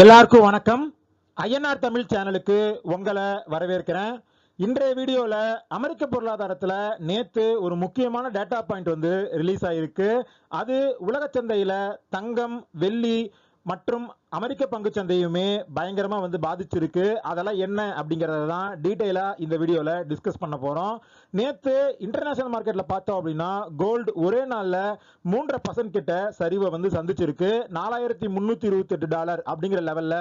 எல்லாருக்கும் வணக்கம். ஐஎன்ஆர் தமிழ் சேனலுக்கு உங்களை வரவேற்கிறேன். இன்றைய வீடியோவில் அமெரிக்க பொருளாதாரத்தில் நேற்று ஒரு முக்கியமான டேட்டா பாயிண்ட் வந்து ரிலீஸ் ஆகிருக்கு. அது உலக சந்தையில் தங்கம், வெள்ளி மற்றும் அமெரிக்க பங்கு சந்தையுமே பயங்கரமா வந்து பாதிச்சிருக்கு. அதெல்லாம் என்ன அப்படிங்கறத தான் டீடைலா இந்த வீடியோல டிஸ்கஸ் பண்ண போறோம். நேத்து இன்டர்நேஷனல் மார்க்கெட்ல பார்த்தோம் அப்படின்னா கோல்டு ஒரே நாள்ல 3% கிட்ட சரிவை வந்து சந்திச்சிருக்கு. $4328 அப்படிங்கிற லெவல்ல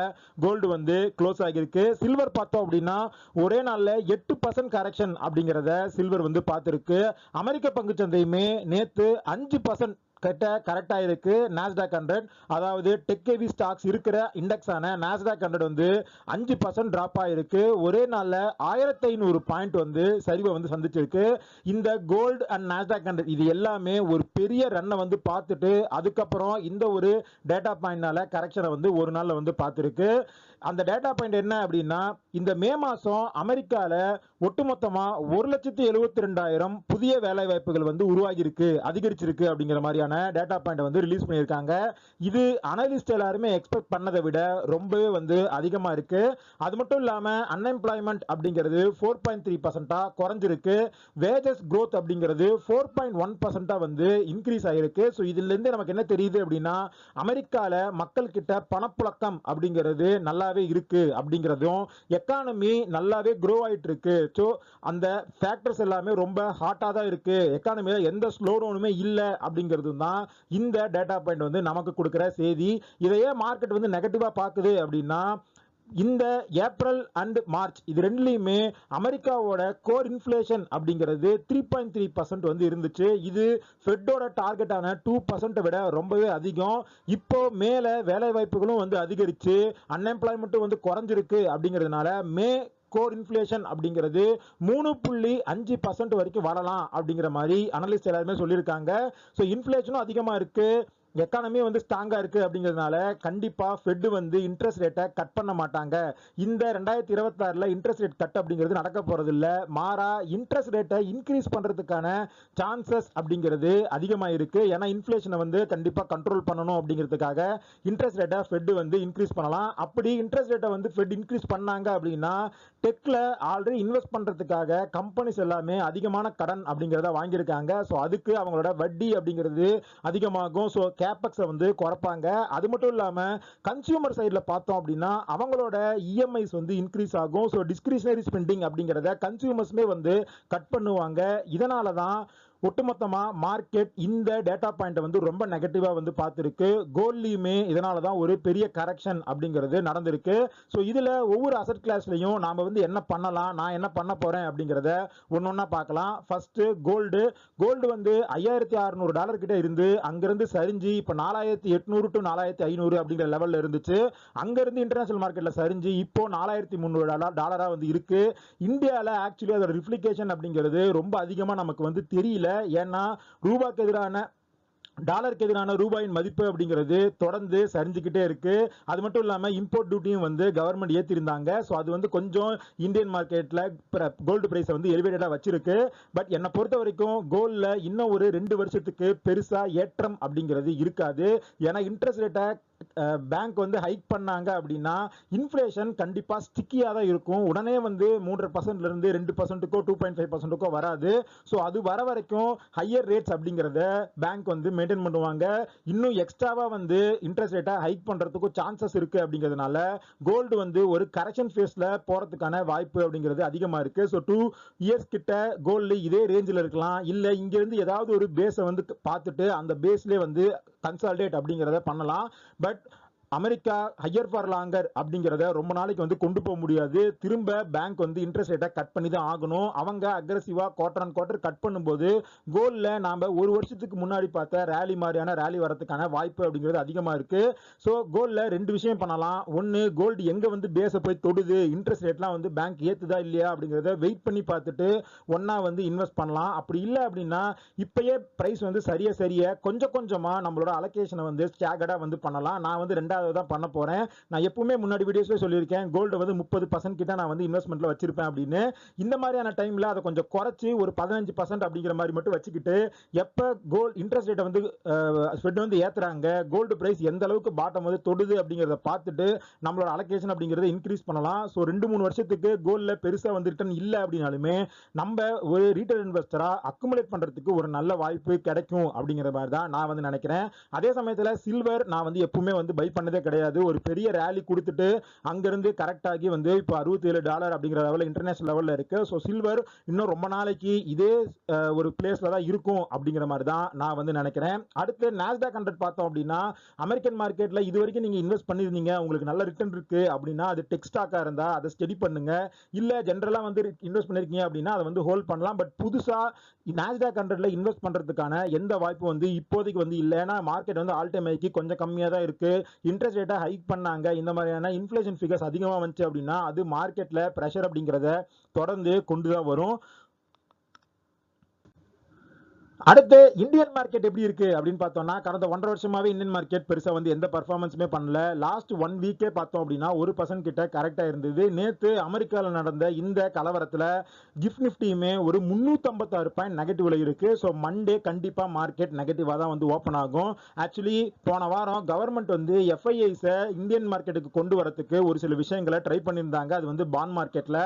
கோல்டு வந்து க்ளோஸ் ஆகியிருக்கு. சில்வர் பார்த்தோம் அப்படின்னா ஒரே நாள்ல 8% கரெக்ஷன் அப்படிங்கறத சில்வர் வந்து பார்த்திருக்கு. அமெரிக்க பங்கு சந்தையுமே நேத்து 5% கிட்ட கரெக்டா இருக்கு. நாஸ்டாக் 100, அதாவது டெக் ஹெவி ஸ்டாக்ஸ் இருக்கிற இண்டெக்ஸ் ஆன நாஸ்டாக் 100 வந்து 5% டிராப் ஆயிருக்கு. ஒரே நாள்ல 1500 பாயிண்ட் வந்து சரிவை வந்து சந்திச்சிருக்கு. இந்த கோல்டு அண்ட் நாஸ்டாக் 100 இது எல்லாமே ஒரு பெரிய ரன்னை வந்து பார்த்துட்டு அதுக்கப்புறம் இந்த ஒரு டேட்டா பாயிண்ட்னால கரெக்ஷனை வந்து ஒரு நாள்ல வந்து பார்த்துருக்கு. அந்த டேட்டா பாயிண்ட் என்ன அப்படின்னா, இந்த மே மாசம் அமெரிக்கால ஒட்டுமொத்தமா 1,72,000 புதிய வேலை வாய்ப்புகள் வந்து உருவாகி இருக்கு, அதிகரிச்சிருக்கு அப்படிங்கிற மாதிரியான டேட்டா பாயிண்ட் வந்து ரிலீஸ் பண்ணியிருக்காங்க. இது அனலிஸ்ட் எல்லாருமே எக்ஸ்பெக்ட் பண்ணதை விட ரொம்பவே வந்து அதிகமா இருக்கு. அது மட்டும் இல்லாம அன்எம்ப்ளாய்மெண்ட் அப்படிங்கிறது 4.3% குறைஞ்சிருக்கு. வேஜஸ் growth அப்படிங்கிறது 4.1% வந்து இன்க்ரீஸ் ஆயிருக்கு. ஸோ இதுல இருந்து நமக்கு என்ன தெரியுது அப்படின்னா, அமெரிக்கால மக்கள் கிட்ட பணப்புழக்கம் அப்படிங்கிறது நல்லாவே இருக்கு அப்படிங்கிறதும், எக்கானமி நல்லாவே க்ரோ ஆயிட்டு இருக்கு. ஸோ அந்த ஃபேக்டர்ஸ் எல்லாமே ரொம்ப ஹாட்டா தான் இருக்கு, எக்கானமியில எந்த ஸ்லோ டவுனுமே இல்லை அப்படிங்கிறது தான் இந்த டேட்டா பாயிண்ட் வந்து நமக்கு கொடுக்கிற செய்தி. இதையே மார்க்கெட் வந்து நெகட்டிவா பார்க்குது அப்படின்னா, இந்த ஏப்ரல் அண்ட் மார்ச் இது ரெண்டுலையுமே அமெரிக்காவோட கோர் இன்ஃப்ளேஷன் அப்படிங்கிறது 3.3% வந்து இருந்துச்சு. இது ஃபெட்டோட டார்கெட்டான 2% விட ரொம்பவே அதிகம். இப்போ மேல வேலை வாய்ப்புகளும் வந்து அதிகரிச்சு அன்எம்ப்ளாய்மெண்ட்டும் வந்து குறைஞ்சிருக்கு அப்படிங்கிறதுனால மே கோர் இன்ஃப்ளேஷன் அப்படிங்கிறது 3.5% வரைக்கும் வரலாம் அப்படிங்கிற மாதிரி அனலிஸ்ட் எல்லாருமே சொல்லியிருக்காங்க. ஸோ இன்ஃப்ளேஷனும் அதிகமா இருக்கு, எக்கானமி வந்து ஸ்ட்ராங்கா இருக்கு அப்படிங்கிறதுனால கண்டிப்பா ஃபெட் வந்து இன்ட்ரெஸ்ட் ரேட்டை கட் பண்ண மாட்டாங்க. இந்த 2026ல இன்ட்ரெஸ்ட் ரேட் கட் அப்படிங்கிறது நடக்க போறது இல்ல. மாறா இன்ட்ரெஸ்ட் ரேட்டை இன்க்ரீஸ் பண்றதுக்கான சான்சஸ் அப்படிங்கிறது அதிகமா இருக்கு. ஏன்னா இன்ஃப்ளேஷனை வந்து கண்டிப்பா கண்ட்ரோல் பண்ணணும் அப்படிங்கிறதுக்காக இன்ட்ரெஸ்ட் ரேட்டை ஃபெட் வந்து இன்க்ரீஸ் பண்ணலாம். அப்படி இன்ட்ரெஸ்ட் ரேட்டை வந்து ஃபெட் இன்க்ரீஸ் பண்ணாங்க அப்படின்னா டெக்ல ஆல்ரெடி இன்வெஸ்ட் பண்றதுக்காக கம்பெனிஸ் எல்லாமே அதிகமான கடன் அப்படிங்கிறத வாங்கியிருக்காங்க. ஸோ அதுக்கு அவங்களோட வட்டி அப்படிங்கிறது அதிகமாகும். ஸோ கேபெக்ஸை வந்து குறைப்பாங்க. அது மட்டும் இல்லாம கன்சியூமர் சைட்ல பார்த்தோம் அப்படின்னா அவங்களோட இஎம்ஐஸ் வந்து இன்க்ரீஸ் ஆகும். ஸோ டிஸ்கிரிஷனரி ஸ்பெண்டிங் அப்படிங்கிறத கன்சியூமர்ஸ்மே வந்து கட் பண்ணுவாங்க. இதனால தான் ஒட்டுமொத்தமா மார்க்கெட் இந்த டேட்டா பாயிண்ட் வந்து ரொம்ப நெகட்டிவா வந்து பார்த்திருக்கு. கோல்ட்லயுமே இதனால தான் ஒரு பெரிய கரெக்ஷன் அப்படிங்கிறது நடந்திருக்கு. ஸோ இதுல ஒவ்வொரு அசெட் கிளாஸ்லயும் நாம வந்து என்ன பண்ணலாம், நான் என்ன பண்ண போறேன் அப்படிங்கிறத ஒன்னொன்னா பார்க்கலாம். ஃபர்ஸ்ட் கோல்டு வந்து $5,600 கிட்ட இருந்து அங்கிருந்து சரிஞ்சு இப்போ 4,800 to 4,500 அப்படிங்கிற லெவல்ல இருந்துச்சு. அங்கிருந்து இன்டர்நேஷனல் மார்க்கெட்ல சரிஞ்சு இப்போ $4,300 வந்து இருக்கு. இந்தியாவில் ஆக்சுவலி அதோட ரிஃப்ளிகேஷன் அப்படிங்கிறது ரொம்ப அதிகமா நமக்கு வந்து தெரியல. ஏன்னா ரூபாய்க்கு எதிரான டாலருக்கு எதிரான ரூபாயின் மதிப்பு அப்படிங்கிறது தொடர்ந்து சரிஞ்சுக்கிட்டே இருக்கு. அது மட்டும் இல்லாம இம்போர்ட் டியூட்டியும் வந்து கவர்மெண்ட் ஏத்திருந்தாங்க. ஸோ அது வந்து கொஞ்சம் இந்தியன் மார்க்கெட்ல கோல்டு பிரைஸ் வந்து எலிவேட்டடா வச்சிருக்கு. பட் என்னை பொறுத்த வரைக்கும் கோல்ட்ல இன்னும் ஒரு 2 வருஷத்துக்கு பெருசா ஏற்றம் அப்படிங்கிறது இருக்காது. ஏன்னா இன்ட்ரெஸ்ட் ரேட்டை பேங்க் வந்து ஹைக் பண்ணாங்க அப்படின்னா இன்ஃப்ளேஷன் கண்டிப்பா ஸ்டிக்கியா தான் இருக்கும். உடனே வந்து 3% இருந்து 2%க்கோ 2.5%க்கோ வராது. ஸோ அது வர வரைக்கும் ஹையர் ரேட்ஸ் அப்படிங்கிறத பேங்க் வந்து மெயின்டைன் பண்ணுவாங்க. இன்னும் எக்ஸ்ட்ராவா வந்து இன்ட்ரெஸ்ட் ரேட்டை ஹைக் பண்றதுக்கு சான்சஸ் இருக்கு அப்படிங்கிறதுனால கோல்டு வந்து ஒரு கரெக்ஷன் ஃபேஸ்ல போறதுக்கான வாய்ப்பு அப்படிங்கிறது அதிகமா இருக்கு. ஸோ 2 இயர்ஸ் கிட்ட கோல்டு இதே ரேஞ்சில் இருக்கலாம். இல்ல இங்க இருந்து ஏதாவது ஒரு பேஸை வந்து பார்த்துட்டு அந்த பேஸ்லேயே வந்து கன்சால்டேட் அப்படிங்கிறத பண்ணலாம். But America higher for longer அப்படிங்கிறத ரொம்ப நாளைக்கு வந்து கொண்டு போக முடியாது. திரும்ப பேங்க் வந்து இன்ட்ரெஸ்ட் ரேட்டை கட் பண்ணி தான் ஆகணும். அவங்க அக்ரெசிவா குவார்டர் ஆன் குவார்டர் கட் பண்ணும்போது கோல்ட்ல நாம ஒரு வருஷத்துக்கு முன்னாடி பார்த்த ரேலி மாதிரியான ரேலி வரதுக்கான வாய்ப்பு அப்படிங்கிறது அதிகமா இருக்கு. ஸோ கோல்ட்ல 2 விஷயம் பண்ணலாம். ஒன்னு, கோல்டு எங்க வந்து பேஸை போய் தொடுது, இன்ட்ரெஸ்ட் ரேட்லாம் வந்து பேங்க் ஏத்துதா இல்லையா அப்படிங்கிறத வெயிட் பண்ணி பார்த்துட்டு ஒன்னா வந்து இன்வெஸ்ட் பண்ணலாம். அப்படி இல்லை அப்படின்னா இப்பயே பிரைஸ் வந்து சரிய கொஞ்சம் கொஞ்சமா நம்மளோட அலோகேஷனை வந்து ஸ்டாகர்டா வந்து பண்ணலாம். நான் வந்து 2வது இல்லாததான் பண்ண போறேன். நான் எப்பவுமே முன்னாடி வீடியோஸ்ல சொல்லியிருக்கேன், கோல்டு வந்து 30% கிட்ட நான் வந்து இன்வெஸ்ட்மெண்ட்ல வச்சிருப்பேன் அப்படின்னு. இந்த மாதிரியான டைம்ல அதை கொஞ்சம் குறைச்சி ஒரு 15% அப்படிங்கிற மாதிரி மட்டும் வச்சுக்கிட்டு, எப்ப கோல்டு இன்ட்ரெஸ்ட் ரேட்டை வந்து ஸ்பெட் வந்து ஏத்துறாங்க, கோல்டு பிரைஸ் எந்த அளவுக்கு பாட்டம் வந்து தொடுது அப்படிங்கறத பார்த்துட்டு நம்மளோட அலோகேஷன் அப்படிங்கறத இன்க்ரீஸ் பண்ணலாம். ஸோ 2-3 வருஷத்துக்கு கோல்ட்ல பெருசா வந்து ரிட்டர்ன் இல்லை அப்படின்னாலுமே நம்ம ஒரு ரீட்டைல் இன்வெஸ்டரா அக்குமுலேட் பண்றதுக்கு ஒரு நல்ல வாய்ப்பு கிடைக்கும் அப்படிங்கிற மாதிரி தான் நான் வந்து நினைக்கிறேன். அதே சமயத்துல சில்வர் நான் வந்து எப்பவுமே வந்து பை பண்ணதே கிடையாது. ஒரு பெரிய ரேலி கொடுத்துட்டு அங்கிருந்து கரெக்ட் ஆகி வந்து இப்போ $67 அப்படிங்கிற லெவலில் இன்டர்நேஷனல் லெவலில் இருக்கு. ஸோ சில்வர் இன்னும் ரொம்ப நாளைக்கு இதே ஒரு பிளேஸ்ல தான் இருக்கும் அப்படிங்கிற மாதிரி தான் நான் வந்து நினைக்கிறேன். அடுத்து நாஸ்டாக் 100 பார்த்தோம் அப்படின்னா, அமெரிக்கன் மார்க்கெட்ல இது வரைக்கும் நீங்க இன்வெஸ்ட் பண்ணிருந்தீங்க, உங்களுக்கு நல்ல ரிட்டர்ன் இருக்கு அப்படின்னா அது டெக் ஸ்டாக்கா இருந்தா அதை ஸ்டடி பண்ணுங்க. இல்ல ஜென்ரலா வந்து இன்வெஸ்ட் பண்ணிருக்கீங்க அப்படின்னா அதை வந்து ஹோல்ட் பண்ணலாம். பட் புதுசா நாஸ்டாக் 100ல இன்வெஸ்ட் பண்றதுக்கான எந்த வாய்ப்பு வந்து இப்போதைக்கு வந்து இல்லை. ஏன்னா மார்க்கெட் வந்து ஆல் டைம் ஹைக்கு கொஞ்சம் கம்மியா தான் இருக்கு. இன்ட்ரெஸ்ட் ரேட்டை ஹைக் பண்ணாங்க, இந்த மாதிரியான இன்ஃபிளேஷன் ஃபிகர்ஸ் அதிகமா வந்துச்சு அப்படின்னா அது மார்க்கெட்ல பிரஷர் அப்படிங்கறத தொடர்ந்து கொண்டுதான் வரும். அடுத்து இந்தியன் மார்க்கெட் எப்படி இருக்கு அப்படின்னு பார்த்தோம்னா, கடந்த 1.5 வருஷமாவே இந்தியன் மார்க்கெட் பெருசா வந்து எந்த பர்ஃபார்மன்ஸுமே பண்ணல. லாஸ்ட் 1 வீக்கே பார்த்தோம் அப்படின்னா 1% கிட்ட கரெக்டா இருந்தது. நேத்து அமெரிக்கால நடந்த இந்த கலவரத்துல கிஃப்ட் நிஃப்டியுமே ஒரு 356 பாயிண்ட் நெகட்டிவ்ல இருக்கு. ஸோ மண்டே கண்டிப்பா மார்க்கெட் நெகட்டிவா தான் வந்து ஓப்பன் ஆகும். ஆக்சுவலி போன வாரம் கவர்மெண்ட் வந்து எஃப்ஐஐஸ இந்தியன் மார்க்கெட்டுக்கு கொண்டு வரதுக்கு ஒரு சில விஷயங்களை ட்ரை பண்ணியிருந்தாங்க. அது வந்து பாண்ட் மார்க்கெட்ல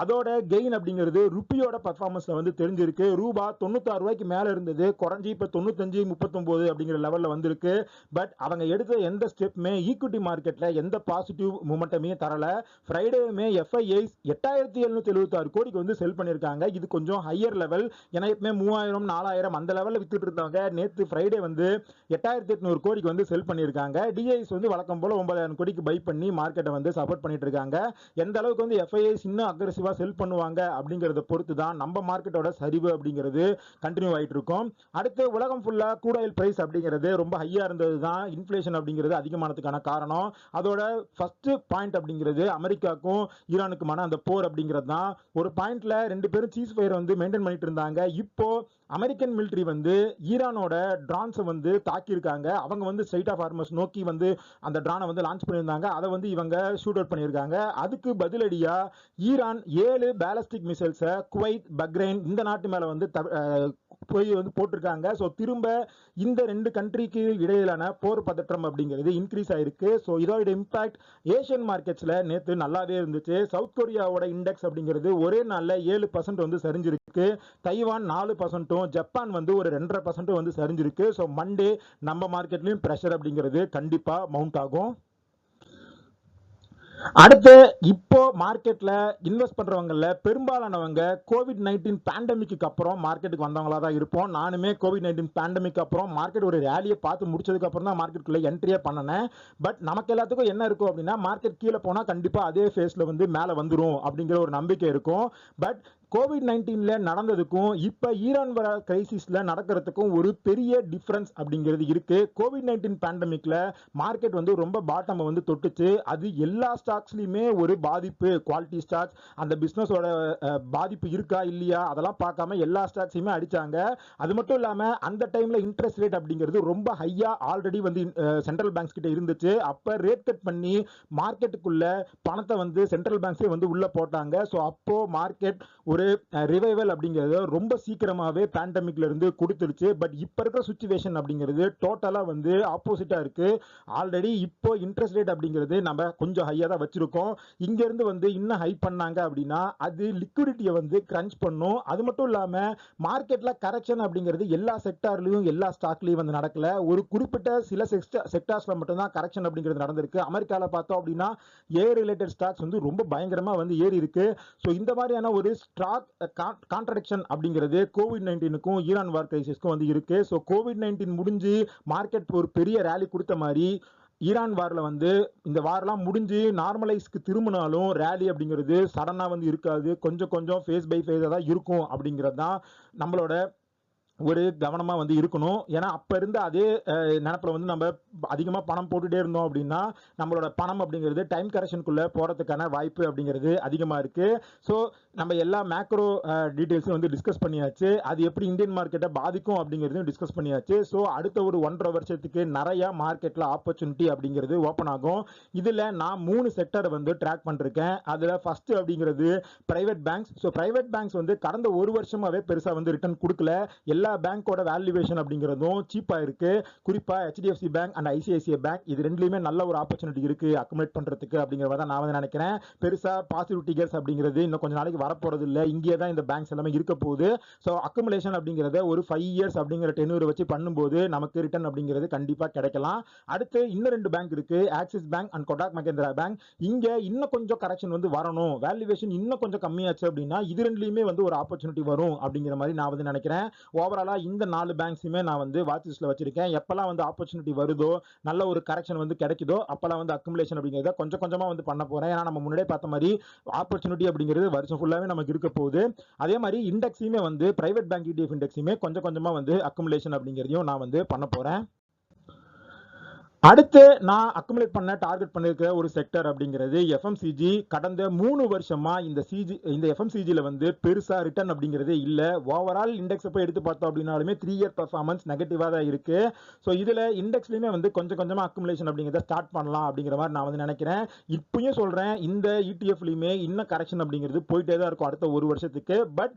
அதோட கெயின் அப்படிங்கிறது ருப்பியோட பர்ஃபார்மன்ஸ்ல வந்து தெரிஞ்சிருக்கு. ரூபா 96 ரூபாய்க்கு மேல இருந்தது, குறைஞ்சி இப்ப 95 39 அப்படிங்கிற லெவல்ல வந்திருக்கு. பட் அவங்க எடுத்த எந்த ஸ்டெப்புமே ஈக்விட்டி மார்க்கெட்ல எந்த பாசிட்டிவ் மூமெண்டமே தரல. ஃப்ரைடேவுமே எஃப்ஐஐஸ் 8776 கோடிக்கு வந்து செல் பண்ணிருக்காங்க. இது கொஞ்சம் ஹையர் லெவல். ஏன்னா எப்பவுமே 3000 4000 அந்த லெவல்ல வித்துட்டு இருந்தாங்க. நேத்து ஃப்ரைடே வந்து 8800 கோடிக்கு வந்து செல் பண்ணிருக்காங்க. டிஐஸ் வந்து வழக்கம் போல 9000 கோடிக்கு பை பண்ணி மார்க்கெட்டை வந்து சப்போர்ட் பண்ணிட்டு இருக்காங்க. எந்த அளவுக்கு வந்து எஃப்ஐஐஸ் இன்னும் அக்ரெசிவா செல் பண்ணுவாங்க அப்படிங்கறத பொறுத்து தான் நம்ம மார்க்கெட்டோட சரிவு அப்படிங்கிறது கண்டினியூ ஆயிட்டு இருக்கும். அடுத்து உலகம் ஃபுல்லா crude oil பிரைஸ் அப்படிங்கிறது ரொம்ப ஹையா இருந்தது தான் இன்ஃபிளேஷன் அப்படிங்கிறது அதிகமானதுக்கான காரணம். அதோட ஃபர்ஸ்ட் பாயிண்ட் அப்படிங்கிறது அமெரிக்காவுக்கும் ஈரானுக்குமான அந்த போர் அப்படிங்கிறது தான். ஒரு பாயிண்ட்ல ரெண்டு பேரும் சீஸ் ஃபயர் வந்து மெயின்டைன் பண்ணிட்டு இருந்தாங்க. இப்போ அமெரிக்கன் மிலிட்டரி வந்து ஈரானோட ட்ரான்ஸை வந்து தாக்கியிருக்காங்க. அவங்க வந்து ஸ்ட்ரைட் ஆஃப் ஹார்மஸ் நோக்கி வந்து அந்த ட்ரானை வந்து லான்ச் பண்ணியிருந்தாங்க. அதை வந்து இவங்க ஷூட் அவுட் பண்ணியிருக்காங்க. அதுக்கு பதிலடியா ஈரான் 7 பேலஸ்டிக் மிசைல்ஸை குவைத், பக்ரைன் இந்த நாட்டு மேல வந்து போய் வந்து போட்டிருக்காங்க. ஸோ திரும்ப இந்த ரெண்டு கண்ட்ரிக்கு இடையிலான போர் பதற்றம் அப்படிங்கிறது இன்க்ரீஸ் ஆயிருக்கு. ஸோ இதோட இம்பாக்ட் ஏஷியன் மார்க்கெட்ஸ்ல நேற்று நல்லாவே இருந்துச்சு. சவுத் கொரியாவோட இண்டெக்ஸ் அப்படிங்கிறது ஒரே நாள்ல 7% வந்து சரிஞ்சிருக்கு. தைவான் 4%, ஜப்பான் வந்து ஒரு 2.5% வந்து சரிஞ்சிருக்கு. ஸோ மண்டே நம்ம மார்க்கெட்லயும் பிரஷர் அப்படிங்கிறது கண்டிப்பா மவுண்ட் ஆகும். அடுத்து இப்போ மார்க்கெட்ல இன்வெஸ்ட் பண்றவங்கல பெரும்பாலானவங்க COVID-19 பேண்டமிக்கு அப்புறம் மார்க்கெட்டுக்கு வந்தவங்களா தான் இருப்போம். நானுமே COVID-19 பேண்டமிக் அப்புறம் மார்க்கெட் ஒரு ரேலியை பார்த்து முடிச்சதுக்கு அப்புறம் தான் மார்க்கெட்டுக்குள்ள என்ட்ரியே பண்ணனேன். பட் நமக்கு எல்லாத்துக்கும் என்ன இருக்கும் அப்படின்னா, மார்க்கெட் கீழே போனா கண்டிப்பா அதே ஃபேஸ்ல வந்து மேல வந்துரும் அப்படிங்கிற ஒரு நம்பிக்கை இருக்கும். பட் COVID-19ல நடந்ததுக்கும் இப்ப ஈரான் வர கிரைசிஸ்ல நடக்கிறதுக்கும் ஒரு பெரிய டிஃபரன்ஸ் அப்படிங்கிறது இருக்கு. COVID-19 பேண்டமிக்ல மார்க்கெட் வந்து ரொம்ப பாட்டம் வந்து தொட்டுச்சு. அது எல்லா ஸ்டாக்ஸ்லயுமே ஒரு பாதிப்பு, குவாலிட்டி ஸ்டாக்ஸ் அந்த பிசினஸோட பாதிப்பு இருக்கா இல்லையா அதெல்லாம் பார்க்காம எல்லா ஸ்டாக்ஸையுமே அடிச்சாங்க. அது மட்டும் இல்லாம அந்த டைம்ல இன்ட்ரெஸ்ட் ரேட் அப்படிங்கிறது ரொம்ப ஹையா ஆல்ரெடி வந்து சென்ட்ரல் பேங்க்ஸ் கிட்ட இருந்துச்சு. அப்ப ரேட் கட் பண்ணி மார்க்கெட்டுக்குள்ள பணத்தை வந்து சென்ட்ரல் பேங்க்ஸே வந்து உள்ள போட்டாங்க. ஸோ அப்போ மார்க்கெட் ஒரு ரிவைவல் அப்படிங்கிறது ரொம்ப சீக்கிரமாவே பேண்டமிக்ல இருந்து கொடுத்துருச்சு. பட் இப்ப இருக்கிற சிச்சுவேஷன் அப்படிங்கிறது டோட்டலா வந்து ஆப்போசிட்டா இருக்கு. ஆல்ரெடி இப்போ இன்ட்ரெஸ்ட் ரேட் அப்படிங்கிறது நம்ம கொஞ்சம் ஹையா தான் வச்சிருக்கோம். இங்க இருந்து வந்து இன்னும் ஹை பண்ணாங்க அப்படின்னா அது லிக்விடிட்டியை வந்து கிரன்ச் பண்ணும். அது மட்டும் இல்லாம மார்க்கெட்ல கரெக்ஷன் அப்படிங்கிறது எல்லா செக்டார்லயும் எல்லா ஸ்டாக்லயும் வந்து நடக்கல. ஒரு குறிப்பிட்ட சில செக்டார்ஸ்ல மட்டும் தான் கரெக்ஷன் அப்படிங்கிறது நடந்திருக்கு. அமெரிக்கால பார்த்தோம் அப்படின்னா ஏர் ரிலேட்டட் ஸ்டாக்ஸ் வந்து ரொம்ப பயங்கரமா வந்து ஏறி இருக்கு. ஸோ இந்த மாதிரியான ஒரு ஸ்டாக் கான்ட்ரடிக்ஷன் அப்படிங்கிறது COVID-19க்கும் ஈரான் வார் கிரைசிஸ்க்கும் வந்து இருக்கு. ஸோ COVID-19 முடிஞ்சு மார்க்கெட் ஒரு பெரிய ரேலி கொடுத்த மாதிரி ஈரான் வார்ல வந்து இந்த வார்லாம் முடிஞ்சு நார்மலைஸ்க்கு திரும்பினாலும் ரேலி அப்படிங்கிறது சடனா வந்து இருக்காது. கொஞ்சம் கொஞ்சம் ஃபேஸ் பை ஃபேஸா தான் இருக்கும் அப்படிங்கிறது தான் நம்மளோட ஒரு கவனமா வந்து இருக்கணும். ஏன்னா அப்ப இருந்த அதே நினப்புல வந்து நம்ம அதிகமா பணம் போட்டுட்டே இருந்தோம் அப்படின்னா நம்மளோட பணம் அப்படிங்கிறது டைம் கரெக்ஷனுக்குள்ள போறதுக்கான வாய்ப்பு அப்படிங்கிறது அதிகமா இருக்கு. ஸோ நம்ம எல்லா மேக்ரோ டீடைல்ஸும் வந்து டிஸ்கஸ் பண்ணியாச்சு. அது எப்படி இந்தியன் மார்க்கெட்டை பாதிக்கும் அப்படிங்கிறதையும் டிஸ்கஸ் பண்ணியாச்சு. ஸோ அடுத்த ஒரு 1.5 வருஷத்துக்கு நிறைய மார்க்கெட்ல ஆப்பர்ச்சுனிட்டி அப்படிங்கிறது ஓப்பன் ஆகும். இதுல நான் 3 செக்டர் வந்து ட்ராக் பண்ணிருக்கேன். அதுல ஃபர்ஸ்ட் அப்படிங்கிறது private banks. So private banks வந்து கடந்த ஒரு வருஷமாவே பெருசா வந்து ரிட்டர்ன் கொடுக்கல. எல்லா பேங்கோட வேல்யூவேஷன் அப்படிங்கிறதும் சீப்பா இருக்கு. குறிப்பா HDFC bank and ICICI bank இது ரெண்டுலயுமே நல்ல ஒரு ஆப்பர்ச்சுனிட்டி இருக்கு அக்குமுலேட் பண்றதுக்கு அப்படிங்கிற மாதிரி நான் வந்து நினைக்கிறேன். பெருசா பாசிட்டிவ் டிகர்ஸ் அப்படிங்கிறது இன்னும் கொஞ்ச நாளைக்கு வரப்போறது இல்லை. இங்கே தான் இந்த பேங்க்ஸ் எல்லாமே இருக்க போகுது. ஸோ அக்குமுலேஷன் அப்படிங்கிறத ஒரு 5 இயர்ஸ் அப்படிங்கிற டென்யூர் வச்சு பண்ணும்போது நமக்கு ரிட்டர்ன் அப்படிங்கிறது கண்டிப்பா கிடைக்கலாம். அடுத்து இன்னும் 2 பேங்க் இருக்கு, Axis bank and Kotak Mahindra bank. இங்க இன்னும் கொஞ்சம் கரெக்ஷன் வந்து வரணும், வேல்யூவேஷன் இன்னும் கொஞ்சம் கம்மியாச்சு அப்படின்னா இது ரெண்டுலயுமே வந்து ஒரு ஆப்பர்ச்சுனிட்டி வரும் அப்படிங்கிற மாதிரி நான் வந்து நினைக்கிறேன். ஓவராலா இந்த 4 பேங்க்ஸுமே நான் வந்து வாட்ச் லிஸ்ட்ல வச்சிருக்கேன். எப்பெல்லாம் வந்து ஆப்பர்ச்சுனிட்டி வருதோ, நல்ல ஒரு கரெக்ஷன் வந்து கிடைக்குதோ அப்பெல்லாம் வந்து அக்குமுலேஷன் அப்படிங்கிறத கொஞ்சம் கொஞ்சமா வந்து பண்ண போறேன். ஏன்னா நம்ம முன்னாடியே பார்த்த மாதிரி ஆப்பர்ச்சுனிட்டி அப்படிங்கிறது வருஷம் ஃபுல்லாவே நமக்கு இருக்க போகுது. அதே மாதிரி இண்டெக்ஸையுமே வந்து பிரைவேட் பேங்க் ETF இண்டெக்ஸையுமே கொஞ்சம் கொஞ்சமா வந்து அக்குமுலேஷன் அப்படிங்கிறதையும் நான் வந்து பண்ண போறேன். அடுத்து நான் அக்குமுலேட் பண்ண டார்கெட் பண்ணிருக்கிற ஒரு செக்டர் அப்படிங்கிறது FMCG. கடந்த 3 வருஷமா இந்த FMCGல வந்து பெருசா ரிட்டர்ன் அப்படிங்கிறது இல்ல. ஓவரால் இண்டெக்ஸ் போய் எடுத்து பார்த்தோம் அப்படின்னாலுமே 3 இயர் பெர்ஃபார்மன்ஸ் நெகட்டிவா தான் இருக்கு. ஸோ இதுல இண்டெக்ஸ்லயுமே வந்து கொஞ்சம் கொஞ்சமா அக்குமுலேஷன் அப்படிங்கிறத ஸ்டார்ட் பண்ணலாம் அப்படிங்கிற மாதிரி நான் வந்து நினைக்கிறேன். இப்பயும் சொல்றேன், இந்த ETFலயுமே இன்னும் கரெக்ஷன் அப்படிங்கிறது போயிட்டே தான் இருக்கும் அடுத்த ஒரு வருஷத்துக்கு. பட்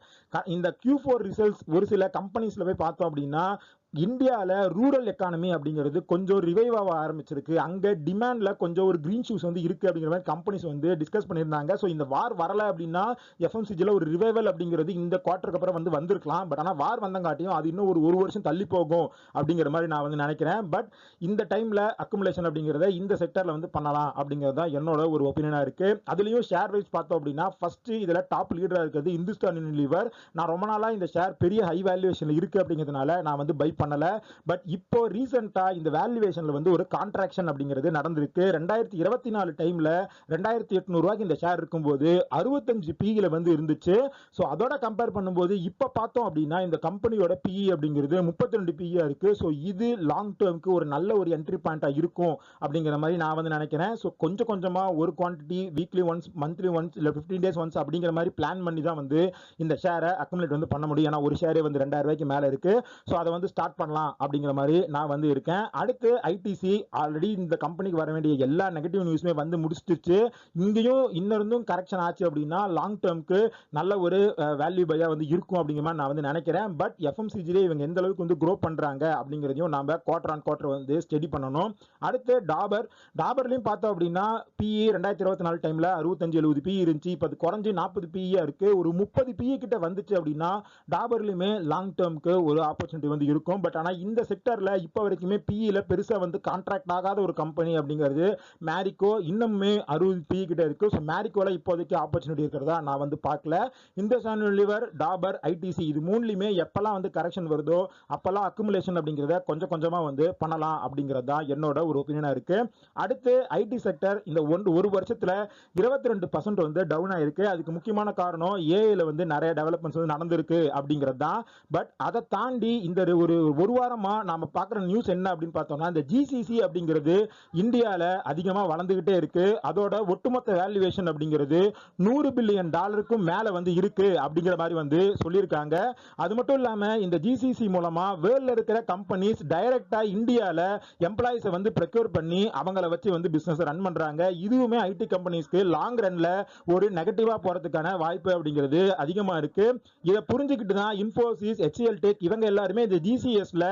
இந்த Q4 ரிசல்ட்ஸ் ஒரு சில கம்பெனிஸ்ல போய் பார்த்தோம் அப்படின்னா இந்தியாவில் ரூரல் எக்கானமி அப்படிங்கிறது கொஞ்சம் ரிவைவ் ஆக ஆரம்பிச்சிருக்கு. அங்கே டிமாண்டில் கொஞ்சம் ஒரு கிரீன் ஷூஸ் வந்து இருக்குது அப்படிங்கிற மாதிரி கம்பெனிஸ் வந்து டிஸ்கஸ் பண்ணியிருந்தாங்க. ஸோ இந்த வார் வரலை அப்படின்னா FMCGயில் ஒரு ரிவைவல் அப்படிங்கிறது இந்த குவார்ட்டருக்கு அப்புறம் வந்து வந்திருக்கலாம். பட் ஆனால் வார் வந்தங்காட்டியும் அது இன்னும் ஒரு வருஷம் தள்ளி போகும் அப்படிங்கிற மாதிரி நான் வந்து நினைக்கிறேன். பட் இந்த டைமில் அக்குமுலேஷன் அப்படிங்கிறத இந்த செக்டரில் வந்து பண்ணலாம் அப்படிங்கிறது தான் என்னோட ஒரு ஒப்பீனியனாக இருக்குது. அதுலேயும் ஷேர் வைஸ் பார்த்தோம் அப்படின்னா ஃபர்ஸ்ட் இதில் டாப் லீடராக இருக்கிறது இந்துஸ்தான் யூனிலீவர். நான் ரொம்ப நாளாக இந்த ஷேர் பெரிய ஹை வேல்யூவேஷன் இருக்குது அப்படிங்கிறதுனால நான் வந்து பை பண்ணல. பட் இப்போ ரீசெண்டா இந்த வேல்யூவேஷன்ல வந்து ஒரு கான்ட்ராக்ஷன் அப்படிங்கிறது நடந்திருக்கு. 2024 டைம்ல 2800 ரூபாய்க்கு இந்த ஷேர் இருக்கும்போது 65 PE வந்து இருந்துச்சு. ஸோ அதோட கம்பேர் பண்ணும்போது இப்போ பார்த்தோம் அப்படின்னா இந்த கம்பெனியோட PE அப்படிங்கிறது 32 PE இருக்கு. ஸோ இது லாங் டேர்முக்கு ஒரு நல்ல ஒரு என்ட்ரி பாயிண்டா இருக்கும் அப்படிங்கிற மாதிரி நான் வந்து நினைக்கிறேன். ஸோ கொஞ்சம் கொஞ்சமா ஒரு quantity weekly once, monthly once, இல்லை 15 days ஒன்ஸ் அப்படிங்கிற மாதிரி பிளான் பண்ணி தான் வந்து இந்த ஷேரை அக்குமுலேட் வந்து பண்ண முடியும். ஏன்னா ஒரு ஷேரே வந்து 2000 ரூபாய்க்கு மேல இருக்கு. ஸோ அதை வந்து ஸ்டார்ட் பண்ணலாம் அப்படிங்கிற மாதிரி நான் வந்து இருக்கேன். அடுத்து ITC ஆல்ரெடி இந்த கம்பெனிக்கு வர வேண்டிய எல்லா நெகட்டிவ் நியூஸ்மே வந்து முடிச்சிடுச்சு. இங்கேயும் இன்னும் கரெக்ஷன் ஆச்சு அப்படின்னா லாங் டேர்முக்கு நல்ல ஒரு வேல்யூ பையா வந்து இருக்கும் அப்படிங்கிற மாதிரி நான் வந்து நினைக்கிறேன். பட் FMCG இவங்க எந்த அளவுக்கு வந்து க்ரோ பண்றாங்க அப்படிங்கிறதையும் நாம குவார்டர் ஆன் குவார்டர் வந்து ஸ்டடி பண்ணணும். அடுத்து டாபர்லையும் பார்த்தோம் அப்படின்னா PE 2024 டைம்ல 65-70 PE இருந்துச்சு. இப்போ அது குறைஞ்சு 40 PE இருக்கு. ஒரு 30 PE கிட்ட வந்துச்சு அப்படின்னா டாபர்லையுமே லாங் டேர்முக்கு ஒரு ஆப்பர்ச்சுனிட்டி வந்து இருக்கும். பட் ஆனால் இந்த செக்டர்ல இப்போ வரைக்குமே PE பெருசா வந்து கான்ட்ராக்ட் ஆகாத ஒரு கம்பெனி அப்படிங்கிறது மேரிகோ. இன்னுமே 60 PE கிட்ட இருக்கு. ஸோ மேரிகோல இப்போதைக்கு ஆப்பர்ச்சுனிட்டி இருக்கிறதா நான் வந்து பார்க்கல. இந்துஸ்தான் யூனிலீவர், டாபர், ITC இது மூணுலையுமே எப்பெல்லாம் வந்து கரெக்ஷன் வருதோ அப்பெல்லாம் அக்குமுலேஷன் அப்படிங்கிறத கொஞ்சம் கொஞ்சமா வந்து பண்ணலாம் அப்படிங்கிறது தான் என்னோட ஒரு ஒப்பீனியனா இருக்கு. அடுத்து IT செக்டர் இந்த ஒரு வருஷத்துல 22% வந்து டவுன் ஆயிருக்கு. அதுக்கு முக்கியமான காரணம் ஏஐல வந்து நிறைய டெவலப்மெண்ட்ஸ் வந்து நடந்திருக்கு அப்படிங்கிறது தான். பட் அதை தாண்டி இந்த ஒரு வாரமா நாம பார்க்குற நியூஸ் என்ன அப்படின்னு பார்த்தோம்னா இந்த GCC அப்படிங்கிறது இந்தியாவில் அதிகமாக வளர்ந்துகிட்டே இருக்கு. அதோட ஒட்டுமொத்த வேல்யூவேஷன் அப்படிங்கிறது $100 பில்லியன் மேல வந்து இருக்கு அப்படிங்கிற மாதிரி வந்து சொல்லியிருக்காங்க. அது மட்டும் இல்லாம இந்த GCC மூலமா வேர்ல்ட்ல இருக்கிற கம்பெனிஸ் டைரக்டா இந்தியாவில் எம்ப்ளாயிஸை வந்து ப்ரொக்யூர் பண்ணி அவங்கள வச்சு வந்து பிசினஸ் ரன் பண்றாங்க. இதுவுமே IT கம்பெனிஸ்க்கு லாங் ரன்ல ஒரு நெகட்டிவா போறதுக்கான வாய்ப்பு அப்படிங்கிறது அதிகமா இருக்கு. இதை புரிஞ்சுக்கிட்டு தான் இன்ஃபோசிஸ், HCL டெக் இவங்க எல்லாருமே இந்த GCSல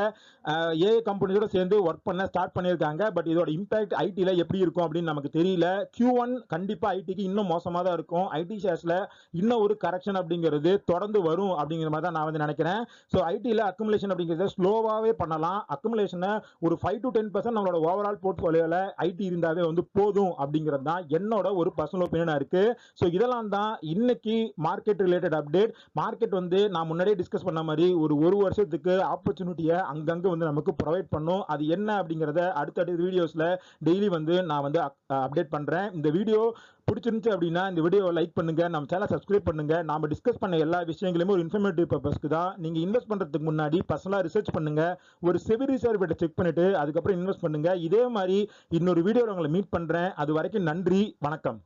ஏஐ கம்பெனியோட சேர்ந்து ஒர்க் பண்ண ஸ்டார்ட் பண்ணியிருக்காங்க. பட் இதோட இம்பாக்ட் ஐடில எப்படி இருக்கும் அப்படின்னு நமக்கு தெரியல. Q1 கண்டிப்பா ஐடிக்கு இன்னும் மோசமா தான் இருக்கும். IT ஷேர்ஸ்ல இன்னும் ஒரு கரெக்ஷன் அப்படிங்கிறது தொடர்ந்து வரும் அப்படிங்கிற மாதிரி தான் நான் வந்து நினைக்கிறேன். ஸோ ஐடில அக்குமுலேஷன் அப்படிங்கிறத ஸ்லோவாவே பண்ணலாம். அக்குமுலேஷனை ஒரு 5 to 10% நம்மளோட ஓவரால் போர்ட்ஃபோலியோல IT இருந்தாவே வந்து போதும் அப்படிங்கிறது தான் என்னோட ஒரு பர்சனல் ஒப்பீனியனா இருக்கு. ஸோ இதெல்லாம் தான் இன்னைக்கு மார்க்கெட் ரிலேட்டட் அப்டேட். மார்க்கெட் வந்து நான் முன்னாடியே டிஸ்கஸ் பண்ண மாதிரி ஒரு வருஷத்துக்கு ஆப்பர்ச்சுனிட்டி ஆப்பர்ச்சுனிட்டியை அங்கங்க வந்து நமக்கு ப்ரொவைட் பண்ணும். அது என்ன அப்படிங்கறத அடுத்தடுத்த வீடியோஸ்ல டெய்லி வந்து நான் வந்து அப்டேட் பண்றேன். இந்த வீடியோ பிடிச்சிருந்துச்சு அப்படின்னா இந்த வீடியோவை லைக் பண்ணுங்க, நம்ம சேனலை சப்ஸ்கிரைப் பண்ணுங்க. நாம டிஸ்கஸ் பண்ண எல்லா விஷயங்களுமே ஒரு இன்ஃபர்மேட்டிவ் பர்பஸ்க்கு தான். நீங்க இன்வெஸ்ட் பண்றதுக்கு முன்னாடி பர்சனலா ரிசர்ச் பண்ணுங்க, ஒரு செபி சர்டிஃபிகேட் செக் பண்ணிட்டு அதுக்கப்புறம் இன்வெஸ்ட் பண்ணுங்க. இதே மாதிரி இன்னொரு வீடியோல உங்களை மீட் பண்றேன். அது வரைக்கும் நன்றி, வணக்கம்.